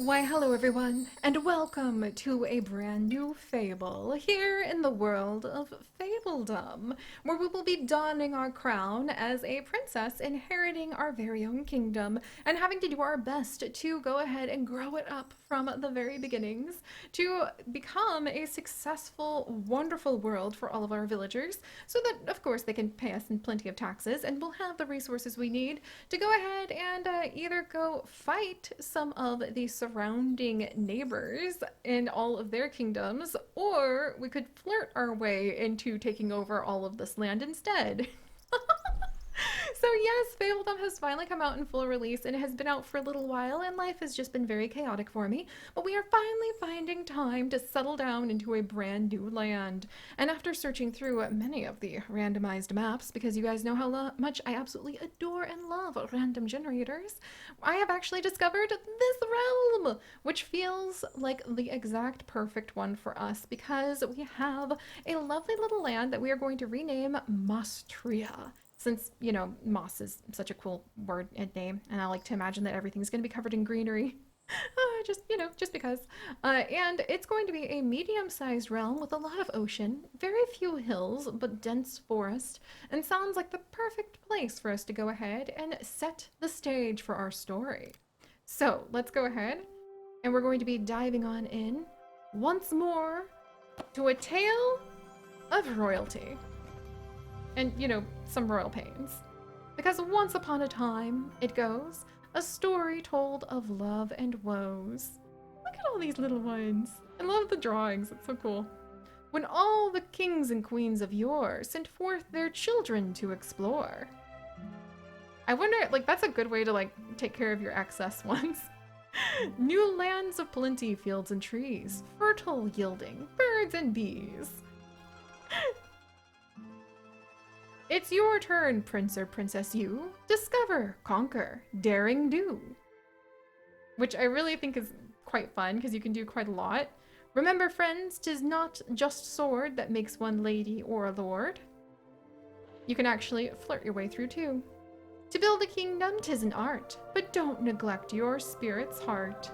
Why, hello everyone, and welcome to a brand new fable here in the world of Fabledom, where we will be donning our crown as a princess, inheriting our very own kingdom, and having to do our best to go ahead and grow it up from the very beginnings to become a successful, wonderful world for all of our villagers, so that, of course, they can pay us in plenty of taxes, and we'll have the resources we need to go ahead and either go fight some of the surrounding neighbors in all of their kingdoms, or we could flirt our way into taking over all of this land instead. So yes, Fabledom has finally come out in full release, and it has been out for a little while, and life has just been very chaotic for me. But we are finally finding time to settle down into a brand new land. And after searching through many of the randomized maps, because you guys know how much I absolutely adore and love random generators, I have actually discovered this realm, which feels like the exact perfect one for us because we have a lovely little land that we are going to rename Maustria, since, moss is such a cool word and name, and I like to imagine that everything's going to be covered in greenery. Just because. And it's going to be a medium-sized realm with a lot of ocean, very few hills, but dense forest, and sounds like the perfect place for us to go ahead and set the stage for our story. So let's go ahead, and we're going to be diving on in once more to a tale of royalty. And, some royal pains. Because once upon a time, it goes, a story told of love and woes. Look at all these little ones. I love the drawings, it's so cool. When all the kings and queens of yore sent forth their children to explore. I wonder, that's a good way to, take care of your excess ones. New lands of plenty, fields and trees, fertile yielding, birds and bees. It's your turn, Prince or Princess you. Discover, conquer, daring do. Which I really think is quite fun, because you can do quite a lot. Remember, friends, 'tis not just sword that makes one lady or a lord. You can actually flirt your way through, too. To build a kingdom, 'tis an art, but don't neglect your spirit's heart.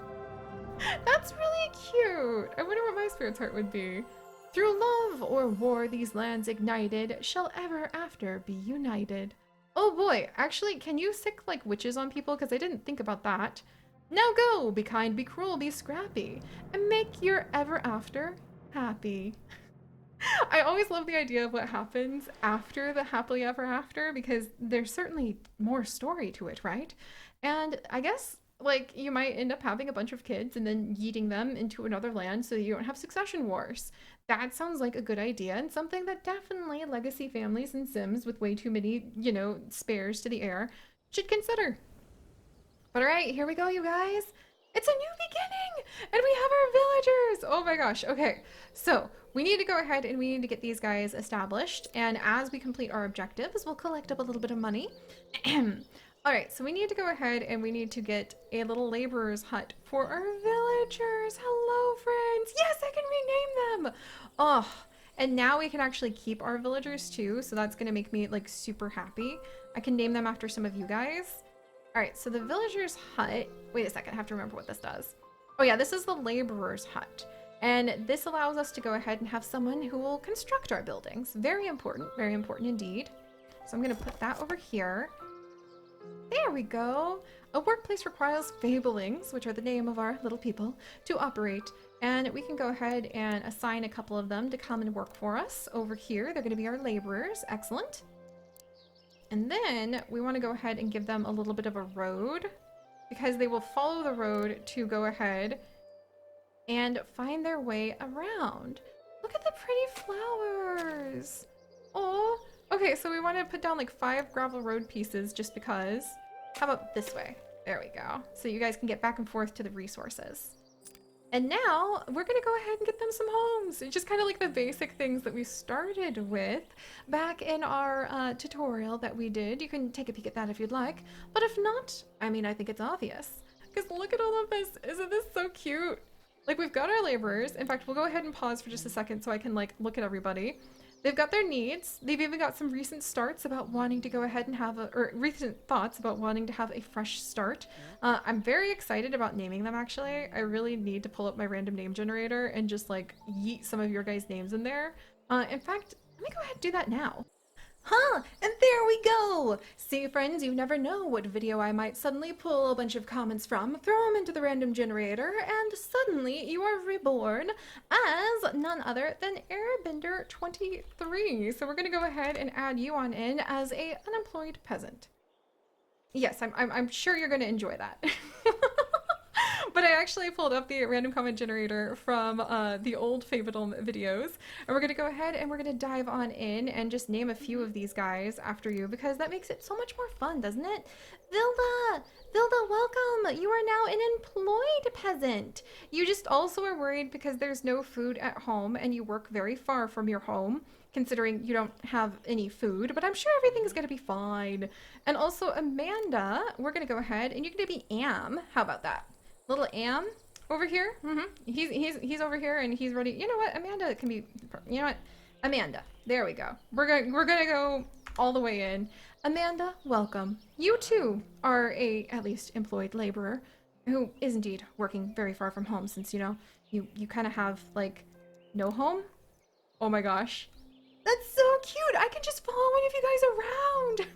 That's really cute! I wonder what my spirit's heart would be. Through love or war these lands ignited shall ever after be united. Oh boy, actually, can you sick witches on people? Because I didn't think about that. Now go, be kind, be cruel, be scrappy, and make your ever after happy. I always love the idea of what happens after the happily ever after, because there's certainly more story to it, right? And I guess you might end up having a bunch of kids and then yeeting them into another land so you don't have succession wars. That sounds like a good idea, and something that definitely legacy families and Sims with way too many, spares to the heir should consider. But alright, here we go, you guys. It's a new beginning! And we have our villagers! Oh my gosh, okay. So, we need to go ahead and we need to get these guys established, and as we complete our objectives, we'll collect up a little bit of money. Alright, so we need to go ahead and we need to get a little laborer's hut for our villagers. Hello, friends! Yes, I can rename them! Oh, and now we can actually keep our villagers too, so that's gonna make me super happy. I can name them after some of you guys. Alright, so the villager's hut, wait a second, I have to remember what this does. Oh yeah, this is the laborer's hut. And this allows us to go ahead and have someone who will construct our buildings. Very important indeed. So I'm gonna put that over here. There we go! A workplace requires fablings, which are the name of our little people, to operate. And we can go ahead and assign a couple of them to come and work for us over here. They're going to be our laborers. Excellent. And then we want to go ahead and give them a little bit of a road, because they will follow the road to go ahead and find their way around. Look at the pretty flowers! Oh, okay, so we want to put down 5 gravel road pieces just because. How about this way? There we go. So you guys can get back and forth to the resources. And now we're going to go ahead and get them some homes. It's just kind of the basic things that we started with back in our tutorial that we did. You can take a peek at that if you'd like. But if not, I mean, I think it's obvious. Because look at all of this. Isn't this so cute? We've got our laborers. In fact, we'll go ahead and pause for just a second so I can look at everybody. They've got their needs. They've even got some recent starts about wanting to go ahead and have or recent thoughts about wanting to have a fresh start. I'm very excited about naming them, actually. I really need to pull up my random name generator and just like yeet some of your guys' names in there. In fact, let me go ahead and do that now. Huh, and there we go! See, friends, you never know what video I might suddenly pull a bunch of comments from, throw them into the random generator, and suddenly you are reborn as none other than Airbender23. So we're gonna go ahead and add you on in as a unemployed peasant. Yes, I'm sure you're gonna enjoy that. But I actually pulled up the random comment generator from the old Fabledom videos. And we're going to go ahead and we're going to dive on in and just name a few of these guys after you because that makes it so much more fun, doesn't it? Vilda! Vilda, welcome! You are now an employed peasant. You just also are worried because there's no food at home and you work very far from your home, considering you don't have any food, but I'm sure everything's going to be fine. And also, Amanda, we're going to go ahead and you're going to be Am. How about that? Little Am over here. He's over here and he's ready. You know what? Amanda can be. You know what? Amanda. There we go. We're gonna go all the way in. Amanda, welcome. You too are a at least employed laborer who is indeed working very far from home since you know you kind of have like no home. Oh my gosh, that's so cute. I can just follow one of you guys around.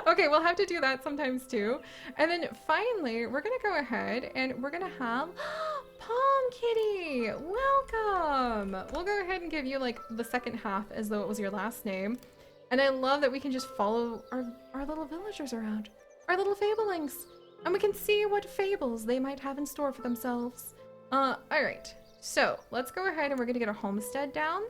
Okay, we'll have to do that sometimes too. And then finally, we're gonna go ahead and we're gonna have Palm Kitty, welcome. We'll go ahead and give you like the second half as though it was your last name. And I love that we can just follow our little villagers around, our little fablings, and we can see what fables they might have in store for themselves. All right, so let's go ahead and we're gonna get a homestead down.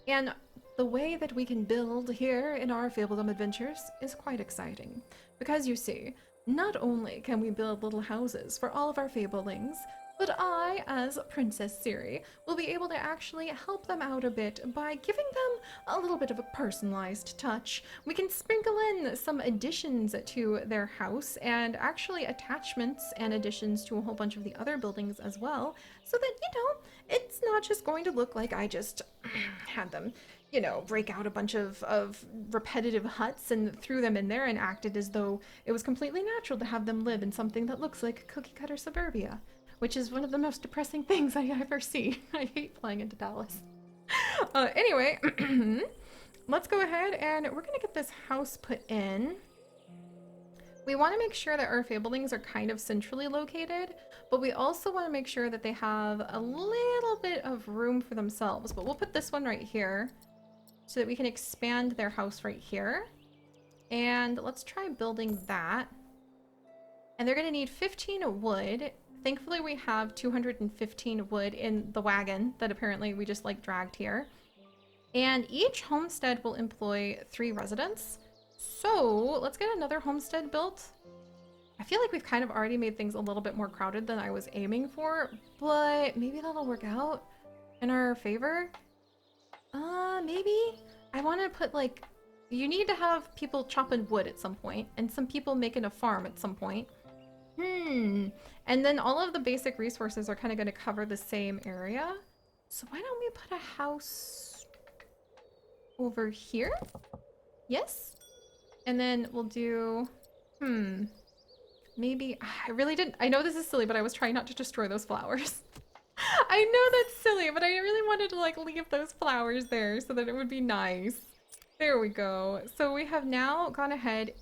And the way that we can build here in our Fabledom adventures is quite exciting. Because you see, not only can we build little houses for all of our fablings, but I, as Princess Seri, will be able to actually help them out a bit by giving them a little bit of a personalized touch. We can sprinkle in some additions to their house and actually attachments and additions to a whole bunch of the other buildings as well, so that, you know, it's not just going to look like I just had them, you know, break out a bunch of repetitive huts and threw them in there and acted as though it was completely natural to have them live in something that looks like cookie-cutter suburbia, which is one of the most depressing things I ever see. I hate flying into Dallas. Anyway, let's go ahead and we're gonna get this house put in. We want to make sure that our fablings are kind of centrally located, but we also want to make sure that they have a little bit of room for themselves. But we'll put this one right here so that we can expand their house right here. And let's try building that. And they're going to need 15 wood. Thankfully, we have 215 wood in the wagon that apparently we just like dragged here. And each homestead will employ 3 residents. So let's get another homestead built. I feel like we've kind of already made things a little bit more crowded than I was aiming for, but maybe that'll work out in our favor. Maybe? I want to put like, you need to have people chopping wood at some point and some people making a farm at some point. And then all of the basic resources are kind of going to cover the same area. So why don't we put a house over here? Yes? And then we'll do, maybe, I really didn't, I know this is silly, but I was trying not to destroy those flowers. I know that's silly, but I really wanted to like leave those flowers there so that it would be nice. There we go. So we have now gone ahead.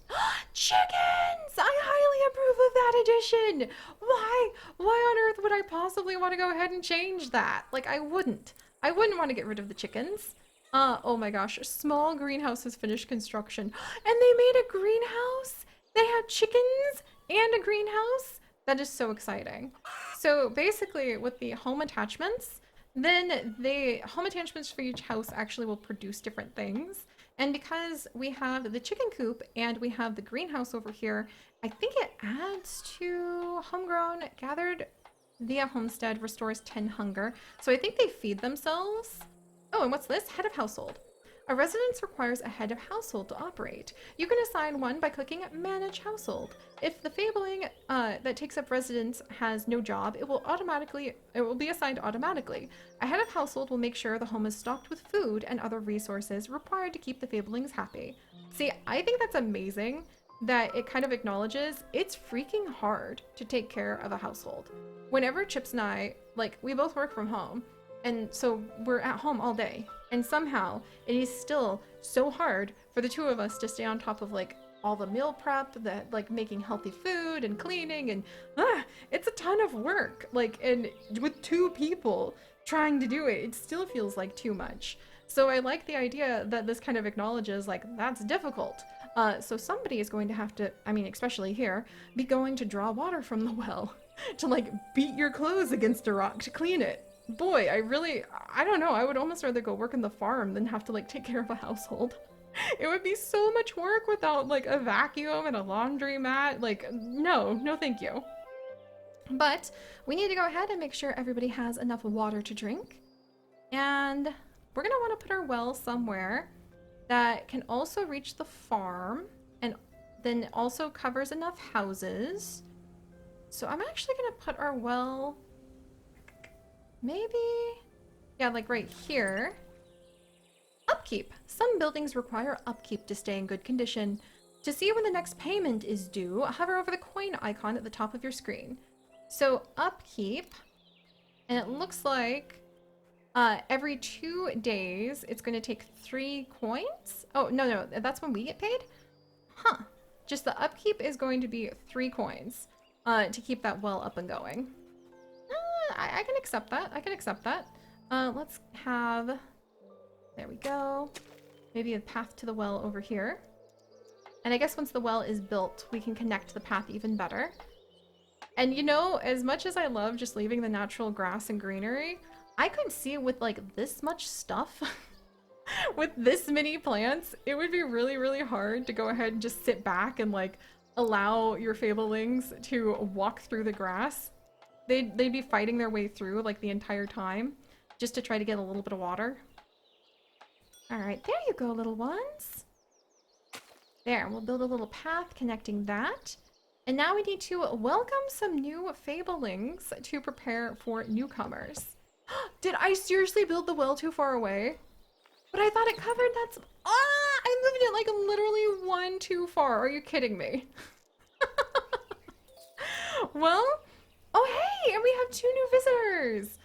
Chickens! I highly approve of that addition. Why on earth would I possibly want to go ahead and change that? Like I wouldn't want to get rid of the chickens. Oh my gosh, small greenhouse has finished construction. And they made a greenhouse? They have chickens and a greenhouse? That is so exciting. So basically with the home attachments, then the home attachments for each house actually will produce different things. And because we have the chicken coop and we have the greenhouse over here, I think it adds to homegrown gathered via homestead restores 10 hunger. So I think they feed themselves. Oh, and what's this? Head of household. A residence requires a head of household to operate. You can assign one by clicking Manage Household. If the fabling that takes up residence has no job, it will be assigned automatically. A head of household will make sure the home is stocked with food and other resources required to keep the fablings happy. See, I think that's amazing that it kind of acknowledges it's freaking hard to take care of a household. Whenever Chips and I, like, we both work from home, and so we're at home all day, and somehow it is still so hard for the two of us to stay on top of like all the meal prep, that like making healthy food and cleaning, and it's a ton of work. Like, and with two people trying to do it, it still feels like too much. So I like the idea that this kind of acknowledges like that's difficult. So somebody is going to have to, I mean, especially here, be going to draw water from the well to like beat your clothes against a rock to clean it. Boy, I don't know, I would almost rather go work in the farm than have to like take care of a household. It would be so much work without like a vacuum and a laundry mat. Like, no thank you. But we need to go ahead and make sure everybody has enough water to drink. And we're gonna want to put our well somewhere that can also reach the farm and then also covers enough houses. So I'm actually gonna put our well maybe, yeah, like right here. Upkeep. Some buildings require upkeep to stay in good condition. To see when the next payment is due, hover over the coin icon at the top of your screen. So upkeep, and it looks like every 2 days it's going to take 3 coins. Oh, no, that's when we get paid? Huh. Just the upkeep is going to be 3 coins to keep that well up and going. I can accept that. I can accept that. Let's have, there we go. Maybe a path to the well over here. And I guess once the well is built, we can connect the path even better. And you know, as much as I love just leaving the natural grass and greenery, I could see with like this much stuff, with this many plants, it would be really, really hard to go ahead and just sit back and like allow your fablings to walk through the grass. They'd be fighting their way through like the entire time just to try to get a little bit of water. All right, there you go, little ones. There, we'll build a little path connecting that. And now we need to welcome some new fablings to prepare for newcomers. Did I seriously build the well too far away? But I thought it covered that. I moved it like literally 1 too far. Are you kidding me? Well, oh hey, and we have 2 new visitors.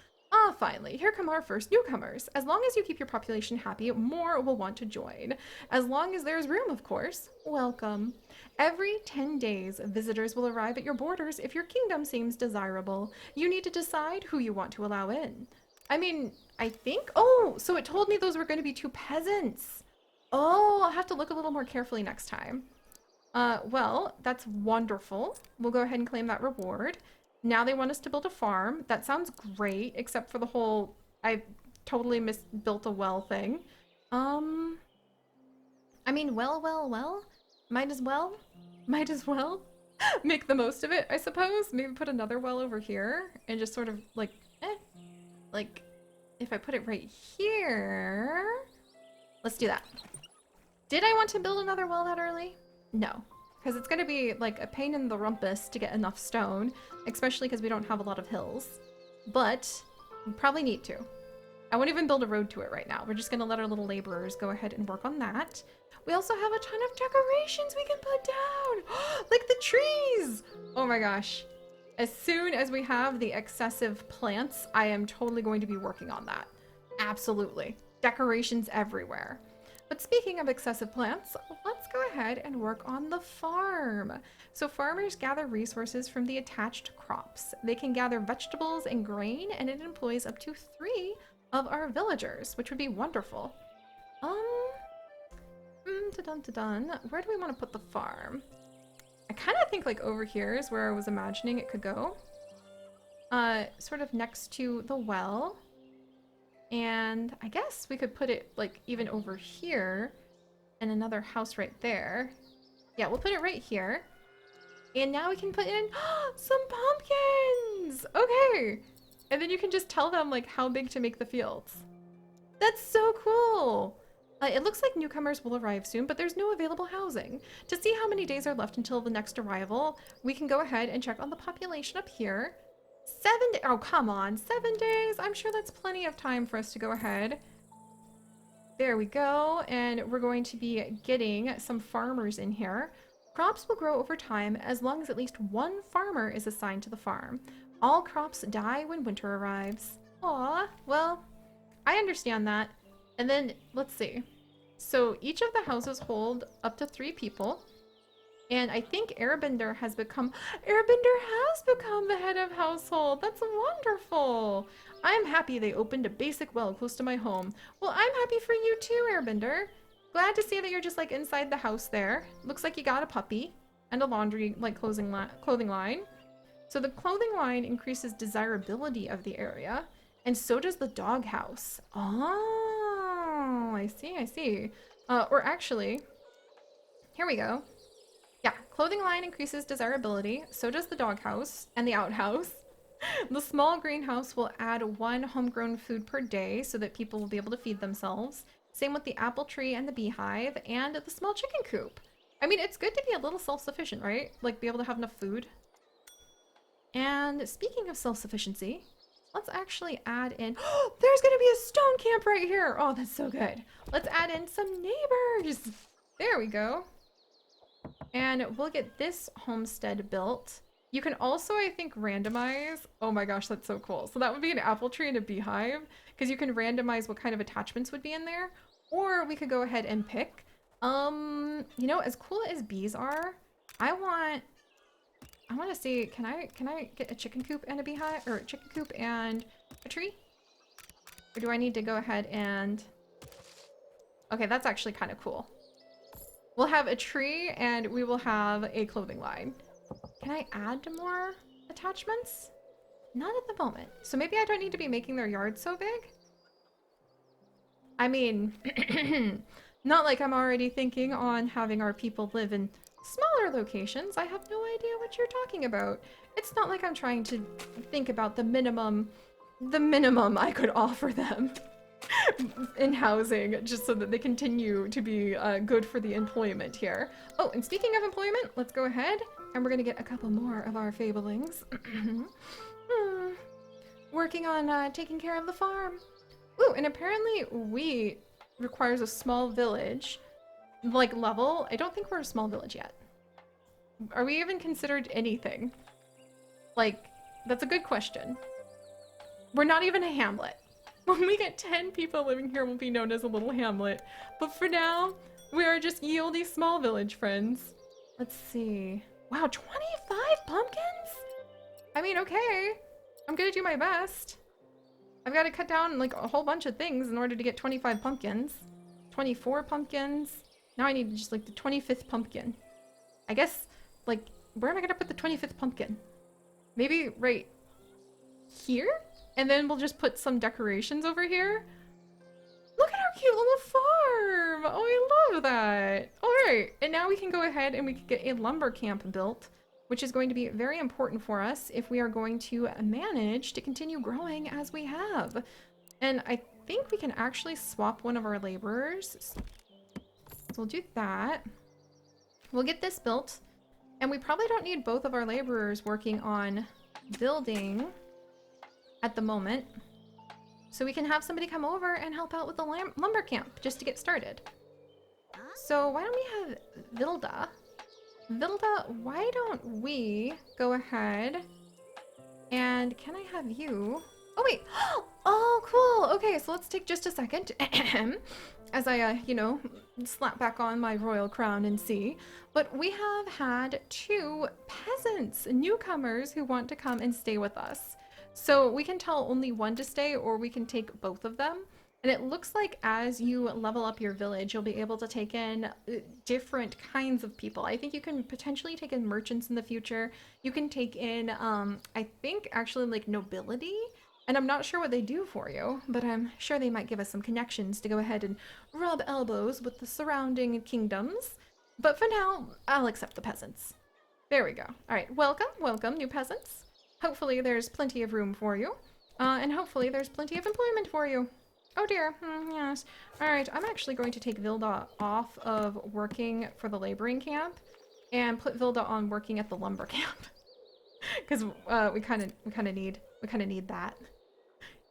Finally, here come our first newcomers. As long as you keep your population happy, more will want to join. As long as there's room, of course. Welcome. Every 10 days, visitors will arrive at your borders if your kingdom seems desirable. You need to decide who you want to allow in. I mean, I think... Oh, so it told me those were going to be 2 peasants. Oh, I'll have to look a little more carefully next time. Well, that's wonderful. We'll go ahead and claim that reward. Now they want us to build a farm. That sounds great, except for the whole I totally misbuilt a well thing. I mean, well. Might as well make the most of it, I suppose. Maybe put another well over here and just sort of like, like if I put it right here. Let's do that. Did I want to build another well that early? No. Because it's going to be like a pain in the rumpus to get enough stone, especially because we don't have a lot of hills. But we probably need to. I won't even build a road to it right now. We're just going to let our little laborers go ahead and work on that. We also have a ton of decorations we can put down. Like the trees. Oh my gosh. As soon as we have the excessive plants, I am totally going to be working on that. Absolutely. Decorations everywhere. But speaking of excessive plants, let's go ahead and work on the farm. So farmers gather resources from the attached crops. They can gather vegetables and grain, and it employs up to 3 of our villagers, which would be wonderful. Where do we want to put the farm? I kind of think like over here is where I was imagining it could go. Sort of next to the well. And I guess we could put it like even over here and another house right there. Yeah, we'll put it right here. And now we can put in some pumpkins. Okay. And then you can just tell them like how big to make the fields. That's so cool. It looks like newcomers will arrive soon, but there's no available housing. To see how many days are left until the next arrival, we can go ahead and check on the population up here. 7 days. Oh, come on. 7 days? I'm sure that's plenty of time for us to go ahead. There we go. And we're going to be getting some farmers in here. Crops will grow over time as long as at least one farmer is assigned to the farm. All crops die when winter arrives. Aw, well, I understand that. And then, let's see. So each of the houses hold up to 3 people. And I think Airbender has become the head of household. That's wonderful. I'm happy they opened a basic well close to my home. Well, I'm happy for you too, Airbender. Glad to see that you're just like inside the house there. Looks like you got a puppy and a laundry like clothing line. So the clothing line increases desirability of the area, and so does the doghouse. Oh, I see, I see. Or actually, here we go. Yeah, clothing line increases desirability, so does the doghouse and the outhouse. The small greenhouse will add 1 homegrown food per day so that people will be able to feed themselves. Same with the apple tree and the beehive and the small chicken coop. I mean, it's good to be a little self-sufficient, right? Like, be able to have enough food. And speaking of self-sufficiency, let's actually add in... Oh, there's gonna be a stone camp right here! Oh, that's so good. Let's add in some neighbors! There we go. And we'll get this homestead built. You can also, I think, randomize. Oh my gosh, that's so cool. So that would be an apple tree and a beehive, because you can randomize what kind of attachments would be in there. Or we could go ahead and pick. You know, as cool as bees are, I want to see, can I get a chicken coop and a beehive, or a chicken coop and a tree? Or do I need to go ahead and... Okay, that's actually kind of cool. We'll have a tree and we will have a clothing line. Can I add more attachments? Not at the moment. So maybe I don't need to be making their yard so big? I mean, not like I'm already thinking on having our people live in smaller locations. I have no idea what you're talking about. It's not like I'm trying to think about the minimum I could offer them in housing, just so that they continue to be good for the employment here. Oh, and speaking of employment, let's go ahead and we're gonna get a couple more of our Fablings. Working on taking care of the farm. Ooh, and apparently wheat requires a small village, like level. I don't think we're a small village yet. Are we even considered anything? Like, that's a good question. We're not even a hamlet. When we get 10 people living here, we'll be known as a little hamlet. But for now, we are just ye olde small village friends. Let's see. Wow, 25 pumpkins? I mean, okay. I'm gonna do my best. I've got to cut down like a whole bunch of things in order to get 25 pumpkins. 24 pumpkins. Now I need just like the 25th pumpkin. I guess, like, where am I gonna put the 25th pumpkin? Maybe right here? And then we'll just put some decorations over here. Look at our cute little farm! Oh, I love that! Alright, and now we can go ahead and we can get a lumber camp built, which is going to be very important for us if we are going to manage to continue growing as we have. And I think we can actually swap one of our laborers. So we'll do that. We'll get this built. And we probably don't need both of our laborers working on building at the moment. So we can have somebody come over and help out with the lumber camp just to get started. So why don't we have Vilda? Vilda, why don't we go ahead and can I have you? Oh wait, oh cool. Okay, so let's take just a second as I, you know, slap back on my royal crown and see. But we have had 2 peasants, newcomers who want to come and stay with us. So we can tell only one to stay or we can take both of them. And it looks like as you level up your village, you'll be able to take in different kinds of people. I think you can potentially take in merchants in the future. You can take in, I think, actually like nobility. And I'm not sure what they do for you, but I'm sure they might give us some connections to go ahead and rub elbows with the surrounding kingdoms. But for now, I'll accept the peasants. There we go. All right, welcome, welcome, new peasants. Hopefully there's plenty of room for you. And hopefully there's plenty of employment for you. Oh dear, yes. Alright, I'm actually going to take Vilda off of working for the laboring camp and put Vilda on working at the lumber camp. Because we kind of need that.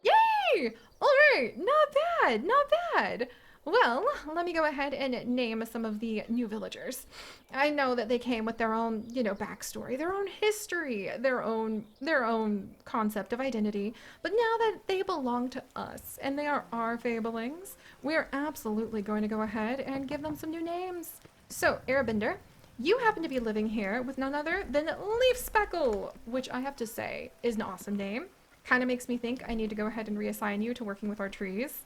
Yay! Alright, not bad, not bad. Well, let me go ahead and name some of the new villagers. I know that they came with their own, backstory, their own history, their own concept of identity. But now that they belong to us and they are our Fablings, we are absolutely going to go ahead and give them some new names. So, Airbender, you happen to be living here with none other than Leaf Speckle, which I have to say is an awesome name. Kind of makes me think I need to go ahead and reassign you to working with our trees.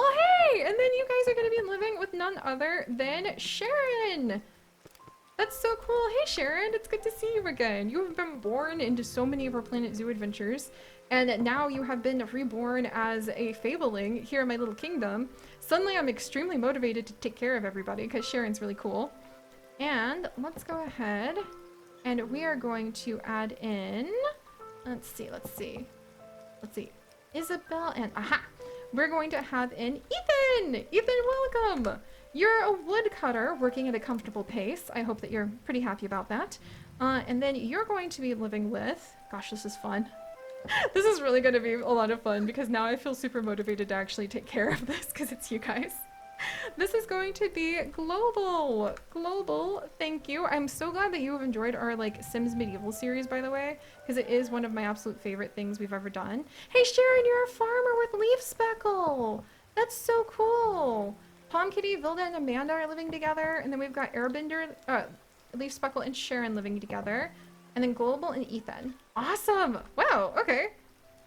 Oh, hey! And then you guys are going to be living with none other than Sharon! That's so cool. Hey, Sharon, it's good to see you again. You have been born into so many of our Planet Zoo adventures, and now you have been reborn as a Fabling here in my little kingdom. Suddenly I'm extremely motivated to take care of everybody because Sharon's really cool. And let's go ahead and we are going to add in, let's see, Isabel and, aha! We're going to have in Ethan! Ethan, welcome! You're a woodcutter working at a comfortable pace. I hope that you're pretty happy about that. And then you're going to be living with, gosh, this is fun. This is really going to be a lot of fun because now I feel super motivated to actually take care of this because it's you guys. This is going to be Global. Global, thank you. I'm so glad that you have enjoyed our Sims Medieval series, by the way, because it is one of my absolute favorite things we've ever done. Hey Sharon, you're a farmer with Leaf Speckle. That's so cool. Palm Kitty, Vilda, and Amanda are living together, and then we've got Airbender, Leaf Speckle, and Sharon living together, and then Global and Ethan. Awesome. Wow. Okay.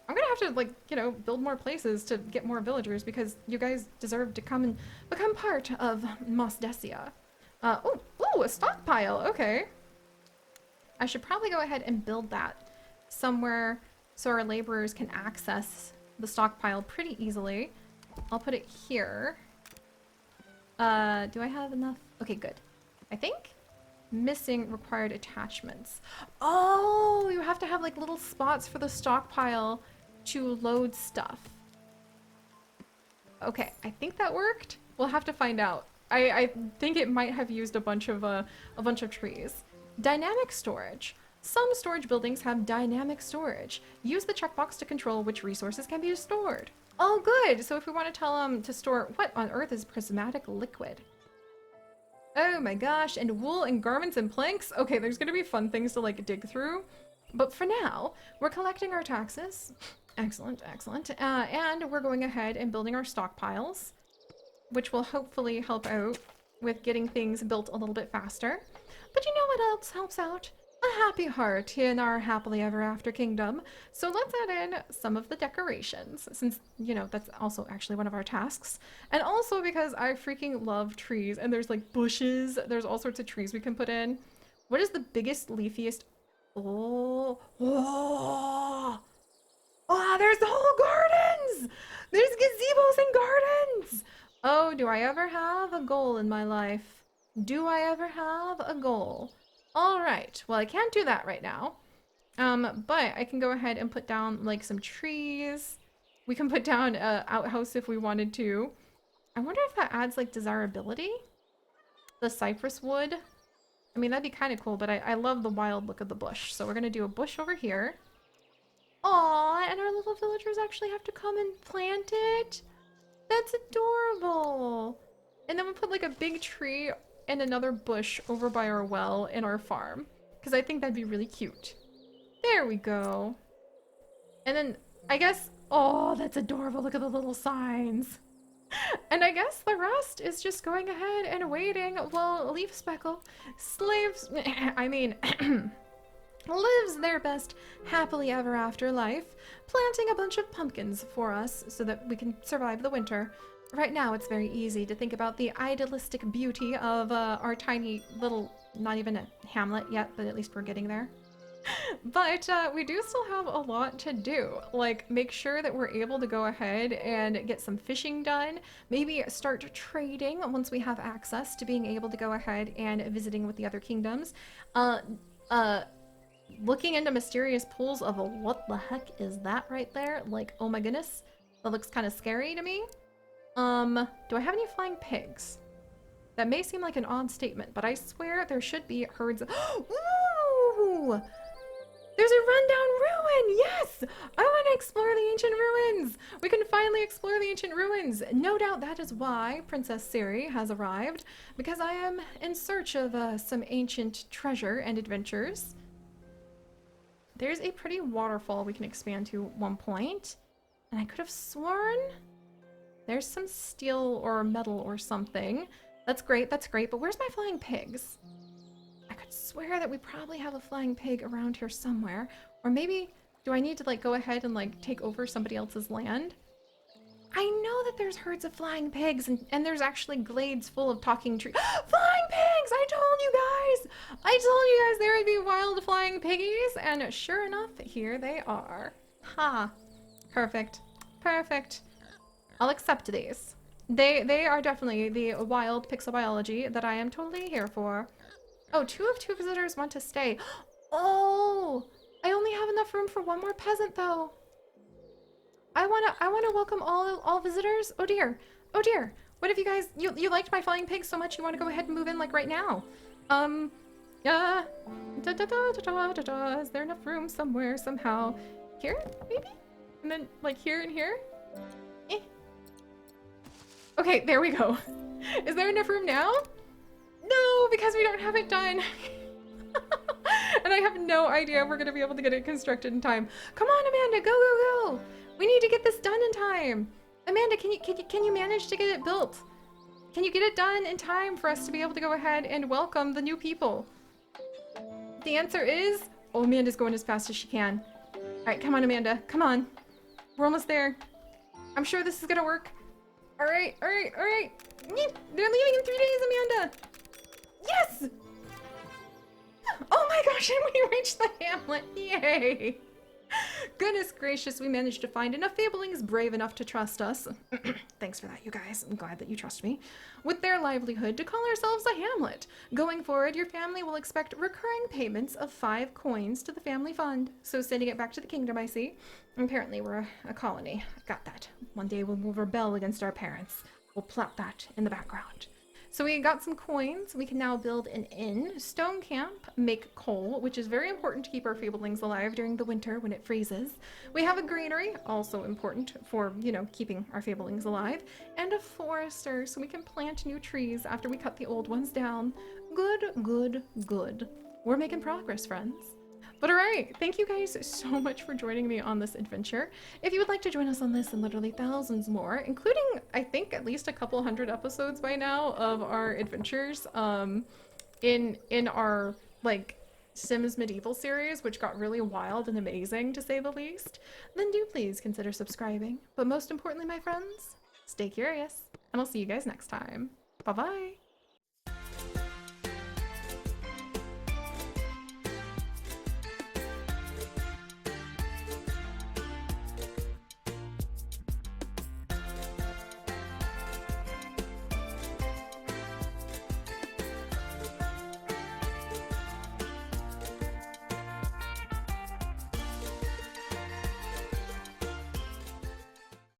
I'm gonna have to, build more places to get more villagers because you guys deserve to come and become part of maustria. Oh, a stockpile. Okay. I should probably go ahead and build that somewhere so our laborers can access the stockpile pretty easily. I'll put it here. Do I have enough? Okay, good. I think missing required attachments. Oh, you have to have little spots for the stockpile to load stuff. Okay, I think that worked. We'll have to find out. I think it might have used a bunch of trees. Dynamic storage. Some storage buildings have dynamic storage. Use the checkbox to control which resources can be stored. Oh, good. So if we want to tell them to store what on earth is prismatic liquid? Oh my gosh, and wool and garments and planks? Okay, there's gonna be fun things to dig through. But for now, we're collecting our taxes. Excellent, excellent. And we're going ahead and building our stockpiles, which will hopefully help out with getting things built a little bit faster. But you know what else helps out? A happy heart in our happily ever after kingdom. So let's add in some of the decorations, since, that's also actually one of our tasks. And also because I freaking love trees, and there's bushes, there's all sorts of trees we can put in. What is the biggest, leafiest? Oh, there's the whole gardens! There's gazebos and gardens! Oh, do I ever have a goal in my life? Do I ever have a goal? All right, well, I can't do that right now. But I can go ahead and put down some trees. We can put down an outhouse if we wanted to. I wonder if that adds desirability? The cypress wood? I mean, that'd be kind of cool, but I love the wild look of the bush. So we're gonna do a bush over here. Aw, and our little villagers actually have to come and plant it? That's adorable. And then we'll put a big tree and another bush over by our well in our farm. Because I think that'd be really cute. There we go. And then, I guess, oh, that's adorable. Look at the little signs. And I guess the rest is just going ahead and waiting while Leaf Speckle lives their best happily ever after life, planting a bunch of pumpkins for us so that we can survive the winter. Right now, it's very easy to think about the idealistic beauty of our tiny little, not even a hamlet yet, but at least we're getting there. But we do still have a lot to do. Make sure that we're able to go ahead and get some fishing done. Maybe start trading once we have access to being able to go ahead and visiting with the other kingdoms. Looking into mysterious pools of what the heck is that right there? Oh my goodness. That looks kind of scary to me. Do I have any flying pigs? That may seem like an odd statement, but I swear there should be herds of... Ooh! There's a rundown ruin! Yes! I want to explore the ancient ruins! We can finally explore the ancient ruins! No doubt that is why Princess Seri has arrived, because I am in search of some ancient treasure and adventures. There's a pretty waterfall we can expand to at one point, and I could have sworn there's some steel or metal or something. That's great, but where's my flying pigs? I could swear that we probably have a flying pig around here somewhere. Or maybe, do I need to like go ahead and like take over somebody else's land? I know that there's herds of flying pigs and there's actually glades full of talking trees. Flying pigs! I told you guys! I told you guys there would be wild flying piggies, and sure enough, here they are. Ha! Perfect. Perfect. I'll accept these. They are definitely the wild pixel biology that I am totally here for. Oh, 2 of 2 visitors want to stay. Oh, I only have enough room for one more peasant though. I wanna welcome all visitors. Oh dear, oh dear. What if you guys you liked my flying pigs so much you want to go ahead and move in like right now? Is there enough room somewhere somehow? Here maybe, and then like here and here. Okay, there we go. Is there enough room now? No, because we don't have it done. And I have no idea if we're gonna be able to get it constructed in time. Come on, Amanda, go, go, go. We need to get this done in time. Amanda, can you manage to get it built? Can you get it done in time for us to be able to go ahead and welcome the new people? The answer is, oh, Amanda's going as fast as she can. All right, come on, Amanda, come on. We're almost there. I'm sure this is gonna work. All right, all right, all right. They're leaving in 3 days, Amanda. Yes! Oh my gosh, and we reached the hamlet. Yay! Goodness gracious, we managed to find enough Fablings brave enough to trust us. Thanks for that, you guys. I'm glad that you trust me. With their livelihood to call ourselves a hamlet. Going forward, your family will expect recurring payments of 5 coins to the family fund. So sending it back to the kingdom, I see. Apparently we're a colony. Got that. One day we'll rebel against our parents. We'll plot that in the background. So we got some coins. We can now build an inn, stone camp, make coal, which is very important to keep our Fablings alive during the winter when it freezes. We have a granary, also important for, you know, keeping our Fablings alive, and a forester, so we can plant new trees after we cut the old ones down. Good, good, good. We're making progress, friends. But all right, thank you guys so much for joining me on this adventure. If you would like to join us on this and literally thousands more, including, I think, at least a couple hundred episodes by now of our adventures in our, like, Sims Medieval series, which got really wild and amazing, to say the least, then do please consider subscribing. But most importantly, my friends, stay curious, and I'll see you guys next time. Bye-bye!